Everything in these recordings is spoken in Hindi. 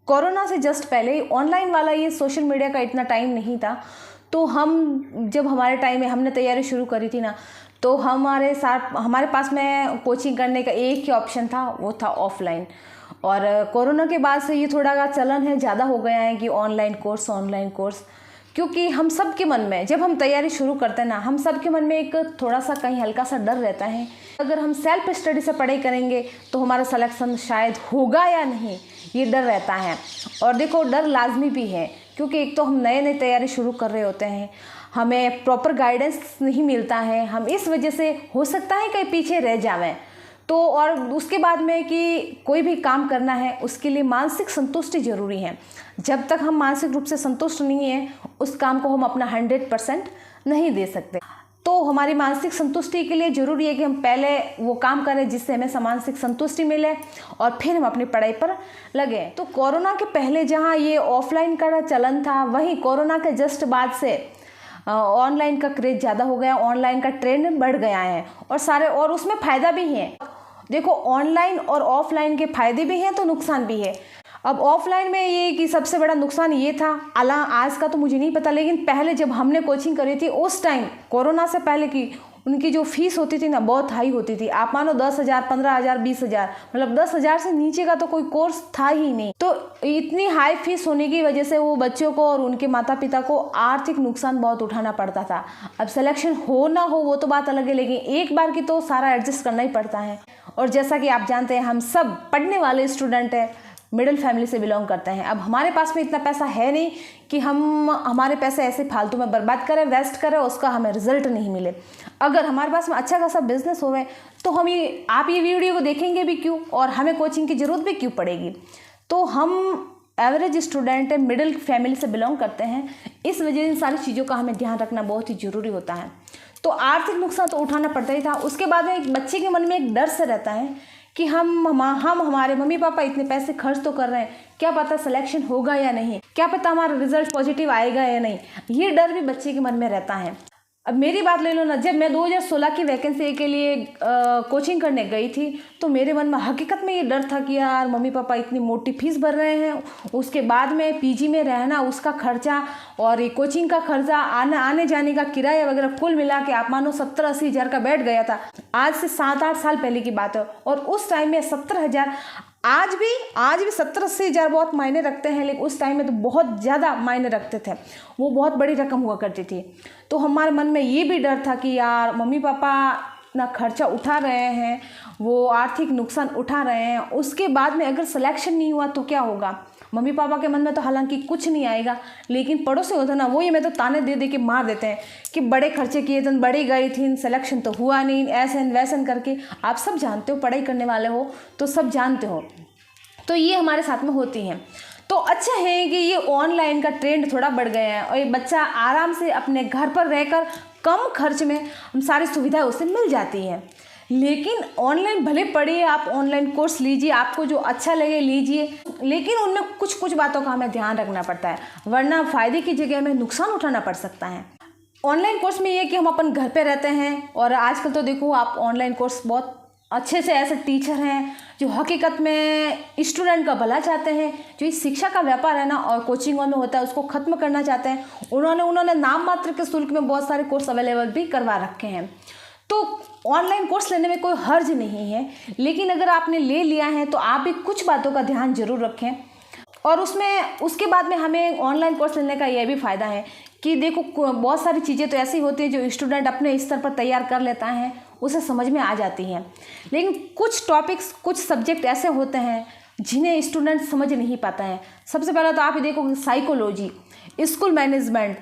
कोरोना से जस्ट पहले ही ऑनलाइन वाला ये सोशल मीडिया का इतना टाइम नहीं था। तो हम जब हमारे टाइम में हमने तैयारी शुरू करी थी ना, तो हमारे पास में कोचिंग करने का एक ही ऑप्शन था, वो था ऑफलाइन। और कोरोना के बाद से ये थोड़ा का चलन है, ज़्यादा हो गया है कि ऑनलाइन कोर्स, क्योंकि हम सब के मन में जब हम तैयारी शुरू करते हैं ना, हम सब के मन में एक थोड़ा सा कहीं हल्का सा डर रहता है। अगर हम सेल्फ स्टडी से पढ़ाई करेंगे तो हमारा सिलेक्शन शायद होगा या नहीं, ये डर रहता है। और देखो, डर लाजमी भी है, क्योंकि एक तो हम नए तैयारी शुरू कर रहे होते हैं, हमें प्रॉपर गाइडेंस नहीं मिलता है, हम इस वजह से हो सकता है कहीं पीछे रह जावें। तो और उसके बाद में कि कोई भी काम करना है उसके लिए मानसिक संतुष्टि ज़रूरी है। जब तक हम मानसिक रूप से संतुष्ट नहीं हैं, उस काम को हम अपना 100% नहीं दे सकते। तो हमारी मानसिक संतुष्टि के लिए ज़रूरी है कि हम पहले वो काम करें जिससे हमें मानसिक संतुष्टि मिले, और फिर हम अपनी पढ़ाई पर लगे। तो कोरोना के पहले जहाँ ये ऑफलाइन का चलन था, वहीं कोरोना के जस्ट बाद से ऑनलाइन का क्रेज़ ज़्यादा हो गया, ऑनलाइन का ट्रेंड बढ़ गया है, और उसमें फ़ायदा भी है। देखो, ऑनलाइन और ऑफलाइन के फ़ायदे भी हैं तो नुकसान भी है। अब ऑफलाइन में ये कि सबसे बड़ा नुकसान ये था, आज का तो मुझे नहीं पता, लेकिन पहले जब हमने कोचिंग करी थी उस टाइम कोरोना से पहले की उनकी जो फीस होती थी ना, बहुत हाई होती थी। आप मानो 10,000, 15,000, 20,000, मतलब 10,000 से नीचे का तो कोई कोर्स था ही नहीं। तो इतनी हाई फीस होने की वजह से वो बच्चों को और उनके माता पिता को आर्थिक नुकसान बहुत उठाना पड़ता था। अब सिलेक्शन हो ना हो वो तो बात अलग है, लेकिन एक बार की तो सारा एडजस्ट करना ही पड़ता है। और जैसा कि आप जानते हैं, हम सब पढ़ने वाले स्टूडेंट हैं, मिडिल फैमिली से बिलोंग करते हैं। अब हमारे पास में इतना पैसा है नहीं कि हम हमारे पैसे ऐसे फालतू में बर्बाद करें, वेस्ट करें, उसका हमें रिजल्ट नहीं मिले। अगर हमारे पास में अच्छा खासा बिजनेस होवे तो आप ये वीडियो को देखेंगे भी क्यों, और हमें कोचिंग की ज़रूरत भी क्यों पड़ेगी। तो हम एवरेज स्टूडेंट है, मिडिल फैमिली से बिलोंग करते हैं, इस वजह से इन सारी चीज़ों का हमें ध्यान रखना बहुत ही ज़रूरी होता है। तो आर्थिक नुकसान तो उठाना पड़ता ही था। उसके बाद में एक बच्चे के मन में एक डर से रहता है कि हम हमारे मम्मी पापा इतने पैसे खर्च तो कर रहे हैं, क्या पता सिलेक्शन होगा या नहीं, क्या पता हमारा रिजल्ट पॉजिटिव आएगा या नहीं। ये डर भी बच्चे के मन में रहता है। अब मेरी बात ले लो ना, जब मैं 2016 की वैकेंसी के लिए कोचिंग करने गई थी, तो मेरे मन में हकीकत में ये डर था कि यार मम्मी पापा इतनी मोटी फीस भर रहे हैं, उसके बाद में पीजी में रहना, उसका खर्चा और ये कोचिंग का खर्चा, आने जाने का किराया वगैरह कुल मिला के आप मानो 70-80 हज़ार का बैठ गया था। आज से 7-8 साल पहले की बात है, और उस टाइम में 70,000 आज भी 70-80 हज़ार बहुत मायने रखते हैं, लेकिन उस टाइम में तो बहुत ज़्यादा मायने रखते थे, वो बहुत बड़ी रकम हुआ करती थी। तो हमारे मन में ये भी डर था कि यार मम्मी पापा ना खर्चा उठा रहे हैं, वो आर्थिक नुकसान उठा रहे हैं, उसके बाद में अगर सिलेक्शन नहीं हुआ तो क्या होगा। मम्मी पापा के मन में तो हालांकि कुछ नहीं आएगा, लेकिन पड़ोसी होता ना, वो ये मैं तो ताने दे के मार देते हैं कि बड़े खर्चे किए थे, बड़ी गई थी, सिलेक्शन तो हुआ नहीं, ऐसे वैसन करके। आप सब जानते हो, पढ़ाई करने वाले हो तो सब जानते हो। तो ये हमारे साथ में होती हैं। तो अच्छा है कि ये ऑनलाइन का ट्रेंड थोड़ा बढ़ गया है, और ये बच्चा आराम से अपने घर पर रहकर कम खर्च में हम सारी सुविधाएं उसे मिल जाती हैं। लेकिन ऑनलाइन भले पढ़िए, आप ऑनलाइन कोर्स लीजिए, आपको जो अच्छा लगे लीजिए, लेकिन उनमें कुछ बातों का हमें ध्यान रखना पड़ता है, वरना फ़ायदे की जगह हमें नुकसान उठाना पड़ सकता है। ऑनलाइन कोर्स में ये कि हम अपन घर पे रहते हैं, और आजकल तो देखो आप ऑनलाइन कोर्स बहुत अच्छे से ऐसे टीचर हैं जो हकीकत में स्टूडेंट का भला चाहते हैं, जो इस शिक्षा का व्यापार है ना और कोचिंगों में होता है उसको ख़त्म करना चाहते हैं। उन्होंने नाम मात्र के शुल्क में बहुत सारे कोर्स अवेलेबल भी करवा रखे हैं। तो ऑनलाइन कोर्स लेने में कोई हर्ज नहीं है, लेकिन अगर आपने ले लिया है तो आप भी कुछ बातों का ध्यान जरूर रखें। और उसके बाद में हमें ऑनलाइन कोर्स लेने का यह भी फ़ायदा है कि देखो, बहुत सारी चीज़ें तो ऐसी होती हैं जो स्टूडेंट अपने स्तर पर तैयार कर लेता है, उसे समझ में आ जाती हैं, लेकिन कुछ टॉपिक्स, कुछ सब्जेक्ट ऐसे होते हैं जिन्हें स्टूडेंट समझ नहीं पाता है। सबसे पहले तो आप ही देखो, साइकोलॉजी, स्कूल मैनेजमेंट,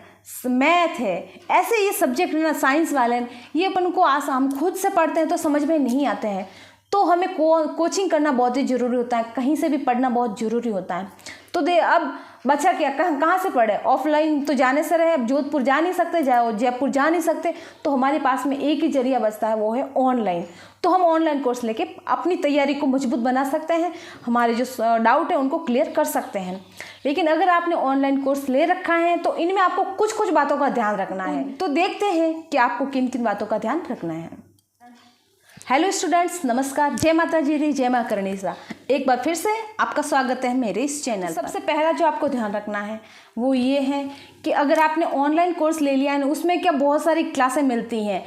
मैथ है, ऐसे ये सब्जेक्ट ना साइंस वाले, ये अपन को हम खुद से पढ़ते हैं तो समझ में नहीं आते हैं। तो हमें कोचिंग करना बहुत ही ज़रूरी होता है, कहीं से भी पढ़ना बहुत ज़रूरी होता है। तो अब बच्चा क्या कहाँ से पढ़े, ऑफलाइन तो जाने से रहे, अब जोधपुर जा नहीं सकते, जयपुर जा नहीं सकते, तो हमारे पास में एक ही जरिया बचता है, वो है ऑनलाइन। तो हम ऑनलाइन कोर्स लेके अपनी तैयारी को मजबूत बना सकते हैं, हमारे जो डाउट है उनको क्लियर कर सकते हैं। लेकिन अगर आपने ऑनलाइन कोर्स ले रखा है तो इनमें आपको कुछ बातों का ध्यान रखना है। तो देखते हैं कि आपको किन किन बातों का ध्यान रखना है। हेलो स्टूडेंट्स, नमस्कार। जय माता जी दी, जय माँ करणीसा। एक बार फिर से आपका स्वागत है मेरे इस चैनल पर। सबसे पहला जो आपको ध्यान रखना है वो ये है कि अगर आपने ऑनलाइन कोर्स ले लिया है ना, उसमें क्या बहुत सारी क्लासें मिलती हैं,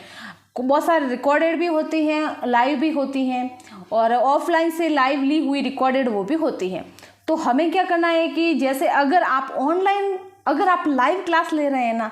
बहुत सारे रिकॉर्डेड भी होती हैं, लाइव भी होती हैं, और ऑफलाइन से लाइव ली हुई रिकॉर्डेड वो भी होती हैं। तो हमें क्या करना है कि जैसे अगर आप लाइव क्लास ले रहे हैं ना,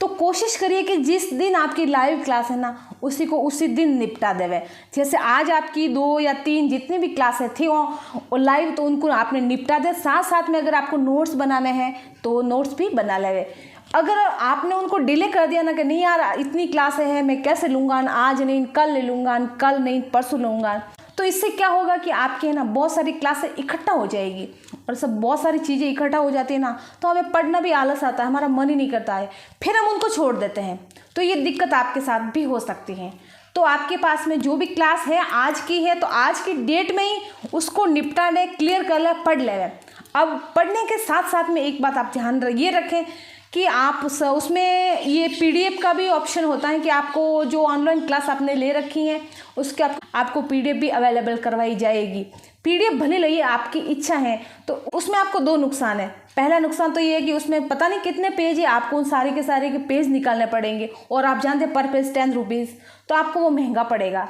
तो कोशिश करिए कि जिस दिन आपकी लाइव क्लास है ना, उसी को उसी दिन निपटा देवे। जैसे आज आपकी 2 या 3 जितनी भी क्लासें थी वो लाइव, तो उनको आपने निपटा दे। साथ साथ में अगर आपको नोट्स बनाने हैं तो नोट्स भी बना लेवे। अगर आपने उनको डिले कर दिया ना कि नहीं यार इतनी क्लासें हैं, मैं कैसे लूँगा, आज नहीं कल ले लूँगा, कल नहीं परसों लूँगा, तो इससे क्या होगा कि आपके ना बहुत सारी क्लासें इकट्ठा हो जाएगी, और सब बहुत सारी चीज़ें इकट्ठा हो जाती है ना, तो हमें पढ़ना भी आलस आता है, हमारा मन ही नहीं करता है, फिर हम उनको छोड़ देते हैं। तो ये दिक्कत आपके साथ भी हो सकती है। तो आपके पास में जो भी क्लास है आज की है, तो आज की डेट में ही उसको निपटा लें, क्लियर कर लें, पढ़ लें। अब पढ़ने के साथ साथ में एक बात आप ध्यान ये रखें कि आप उसमें ये PDF का भी ऑप्शन होता है कि आपको जो ऑनलाइन क्लास आपने ले रखी है उसके आपको PDF भी अवेलेबल करवाई जाएगी। PDF भले लइए, आपकी इच्छा है। तो उसमें आपको 2 नुकसान है। पहला नुकसान तो ये है कि उसमें पता नहीं कितने पेज है, आपको उन सारे के सारे के पेज निकालने पड़ेंगे, और आप जानते हैं पर पेज 10 रुपीज़, तो आपको वो महंगा पड़ेगा।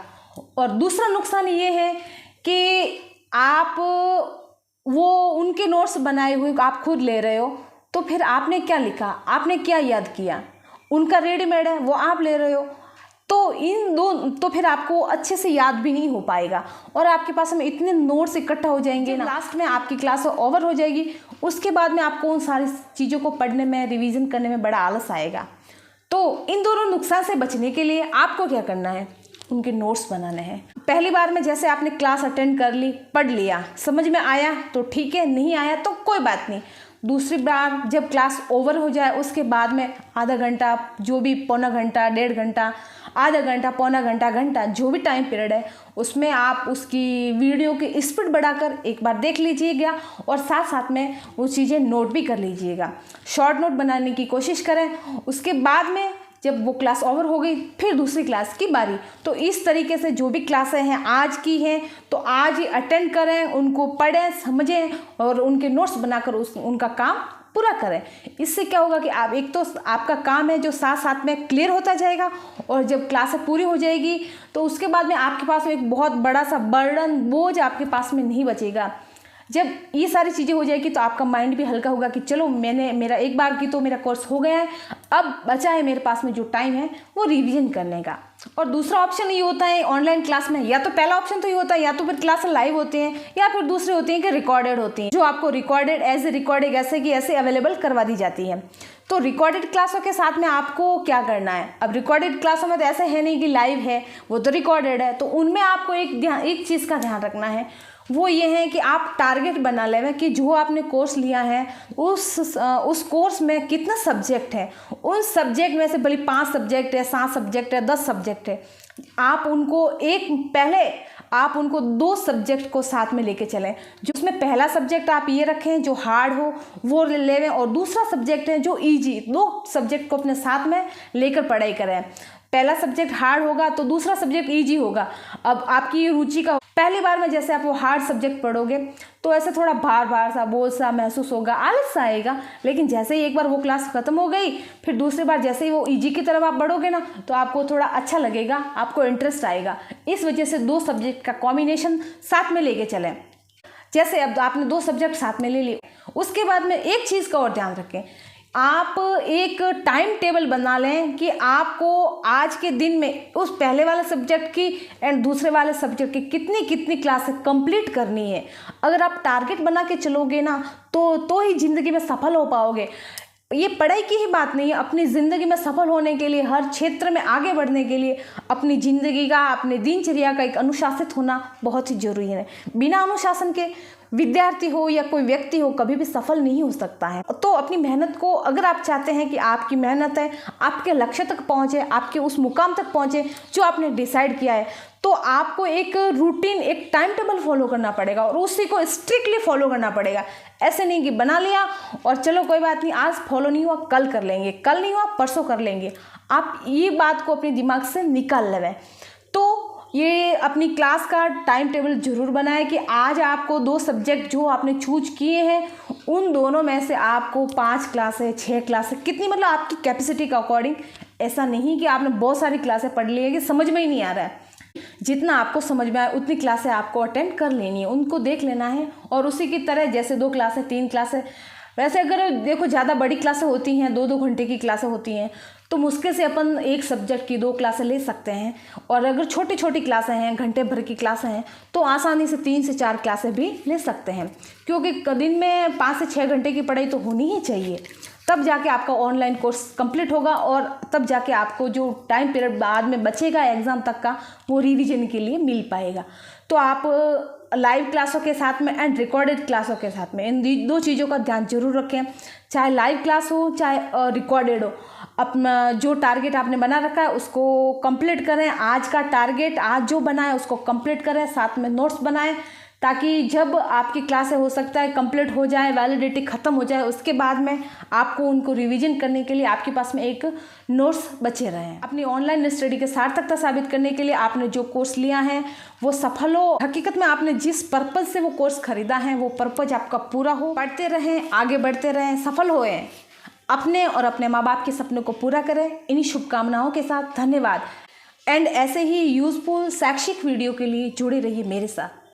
और दूसरा नुकसान ये है कि आप वो उनके नोट्स बनाए हुए आप खुद ले रहे हो, तो फिर आपने क्या लिखा, आपने क्या याद किया, उनका रेडीमेड है वो आप ले रहे हो, तो फिर आपको अच्छे से याद भी नहीं हो पाएगा, और आपके पास में इतने नोट्स इकट्ठा हो जाएंगे ना, लास्ट में आपकी क्लास ओवर हो जाएगी। उसके बाद में आपको उन सारी चीज़ों को पढ़ने में, रिवीजन करने में बड़ा आलस आएगा। तो इन दोनों नुकसान से बचने के लिए आपको क्या करना है, उनके नोट्स बनाने हैं। पहली बार में जैसे आपने क्लास अटेंड कर ली, पढ़ लिया, समझ में आया तो ठीक है, नहीं आया तो कोई बात नहीं। दूसरी बार जब क्लास ओवर हो जाए उसके बाद में आधा घंटा, जो भी पौना घंटा, 1.5 घंटा, आधा घंटा, पौना घंटा, घंटा, जो भी टाइम पीरियड है, उसमें आप उसकी वीडियो की स्पीड बढ़ाकर एक बार देख लीजिएगा, और साथ साथ में वो चीज़ें नोट भी कर लीजिएगा। शॉर्ट नोट बनाने की कोशिश करें। उसके बाद में जब वो क्लास ओवर हो गई, फिर दूसरी क्लास की बारी। तो इस तरीके से जो भी क्लासें हैं आज की हैं, तो आज ही अटेंड करें, उनको पढ़ें, समझें, और उनके नोट्स बनाकर उनका काम पूरा करें। इससे क्या होगा कि आप एक तो आपका काम है जो साथ साथ में क्लियर होता जाएगा, और जब क्लासें पूरी हो जाएगी तो उसके बाद में आपके पास में एक बहुत बड़ा सा बर्डन, बोझ आपके पास में नहीं बचेगा। जब ये सारी चीज़ें हो जाएगी तो आपका माइंड भी हल्का होगा कि चलो मेरा एक बार की तो मेरा कोर्स हो गया है, अब बचा है मेरे पास में जो टाइम है वो रिवीजन करने का। और दूसरा ऑप्शन ये होता है ऑनलाइन क्लास में, या तो पहला ऑप्शन तो ये होता है या तो फिर क्लास लाइव होते हैं, या फिर दूसरे होते हैं कि रिकॉर्डेड होती हैं, जो आपको रिकॉर्डेड एज ए रिकॉर्डिंग ऐसे अवेलेबल करवा दी जाती है। तो रिकॉर्डेड क्लासों के साथ में आपको क्या करना है, अब रिकॉर्डेड क्लासों में तो ऐसा है नहीं कि लाइव है, वो तो रिकॉर्डेड है। तो उनमें आपको एक चीज़ का ध्यान रखना है, वो ये है कि आप टारगेट बना लें कि जो आपने कोर्स लिया है उस कोर्स में कितना सब्जेक्ट है। उन सब्जेक्ट में से भले 5 सब्जेक्ट है, 7 सब्जेक्ट है, 10 सब्जेक्ट है, आप उनको 2 सब्जेक्ट को साथ में लेके चलें। जो उसमें पहला सब्जेक्ट आप ये रखें जो हार्ड हो वो ले लें, और दूसरा सब्जेक्ट है जो ईजी, 2 सब्जेक्ट को अपने साथ में लेकर पढ़ाई करें। पहला सब्जेक्ट हार्ड होगा तो दूसरा सब्जेक्ट इजी होगा। अब आपकी रुचि का, पहली बार में जैसे आप वो हार्ड सब्जेक्ट पढ़ोगे तो ऐसे थोड़ा भार सा, बोझ सा महसूस होगा, आलस सा आएगा। लेकिन जैसे ही एक बार वो क्लास ख़त्म हो गई, फिर दूसरी बार जैसे ही वो इजी की तरफ आप बढ़ोगे ना, तो आपको थोड़ा अच्छा लगेगा, आपको इंटरेस्ट आएगा। इस वजह से 2 सब्जेक्ट का कॉम्बिनेशन साथ में लेके चलें। जैसे अब आपने 2 सब्जेक्ट साथ में ले लिए, उसके बाद में एक चीज़ का और ध्यान रखें, आप एक टाइम टेबल बना लें कि आपको आज के दिन में उस पहले वाले सब्जेक्ट की एंड दूसरे वाले सब्जेक्ट की कितनी क्लासें कंप्लीट करनी है। अगर आप टारगेट बना के चलोगे ना, तो ही ज़िंदगी में सफल हो पाओगे। ये पढ़ाई की ही बात नहीं है, अपनी ज़िंदगी में सफल होने के लिए, हर क्षेत्र में आगे बढ़ने के लिए अपनी ज़िंदगी का, अपनी दिनचर्या का एक अनुशासित होना बहुत ही ज़रूरी है। बिना अनुशासन के विद्यार्थी हो या कोई व्यक्ति हो कभी भी सफल नहीं हो सकता है। तो अपनी मेहनत को, अगर आप चाहते हैं कि आपकी मेहनत है आपके लक्ष्य तक पहुंचे, आपके उस मुकाम तक पहुंचे जो आपने डिसाइड किया है, तो आपको एक रूटीन, एक टाइम टेबल फॉलो करना पड़ेगा, और उसी को स्ट्रिक्टली फॉलो करना पड़ेगा। ऐसे नहीं कि बना लिया और चलो कोई बात नहीं, आज फॉलो नहीं हुआ कल कर लेंगे, कल नहीं हुआ परसों कर लेंगे। आप ये बात को अपने दिमाग से निकाल लें। तो ये अपनी क्लास का टाइम टेबल ज़रूर बनाएं कि आज आपको 2 सब्जेक्ट जो आपने चूज किए हैं उन दोनों में से आपको 5 क्लासें 6 क्लासें कितनी, मतलब आपकी कैपेसिटी के अकॉर्डिंग। ऐसा नहीं कि आपने बहुत सारी क्लासें पढ़ ली है कि समझ में ही नहीं आ रहा है। जितना आपको समझ में आए उतनी क्लासें आपको अटेंड कर लेनी है, उनको देख लेना है। और उसी की तरह जैसे 2 क्लासें 3 क्लासें, वैसे अगर देखो ज़्यादा बड़ी क्लासें होती हैं 2-2 घंटे की क्लासें होती हैं तो मुश्किल से अपन एक सब्जेक्ट की 2 क्लासें ले सकते हैं। और अगर छोटी छोटी क्लासें हैं, घंटे भर की क्लासें हैं, तो आसानी से 3 से 4 क्लासें भी ले सकते हैं, क्योंकि दिन में 5 से 6 घंटे की पढ़ाई तो होनी ही चाहिए। तब जाके आपका ऑनलाइन कोर्स कंप्लीट होगा और तब जाके आपको जो टाइम पीरियड बाद में बचेगा एग्ज़ाम तक का वो रिवीजन के लिए मिल पाएगा। तो आप लाइव क्लासों के साथ में एंड रिकॉर्डेड क्लासों के साथ में इन 2 चीज़ों का ध्यान जरूर रखें, चाहे लाइव क्लास हो चाहे रिकॉर्डेड हो। अपना जो टारगेट आपने बना रखा है उसको कंप्लीट करें। आज का टारगेट आज जो बना है उसको कंप्लीट करें, साथ में नोट्स बनाएं, ताकि जब आपकी क्लासें हो सकता है कंप्लीट हो जाए, वैलिडिटी ख़त्म हो जाए, उसके बाद में आपको उनको रिवीजन करने के लिए आपके पास में एक नोट्स बचे रहें। अपनी ऑनलाइन स्टडी के सार्थकता साबित करने के लिए आपने जो कोर्स लिया है वो सफल हो। हकीकत में आपने जिस पर्पज़ से वो कोर्स खरीदा है वो पर्पज़ आपका पूरा हो। पढ़ते रहें, आगे बढ़ते रहें, सफल होएं, अपने और अपने माँ बाप के सपनों को पूरा करें। इन्हीं शुभकामनाओं के साथ धन्यवाद। एंड ऐसे ही यूज़फुल शैक्षिक वीडियो के लिए जुड़े रहिए मेरे साथ।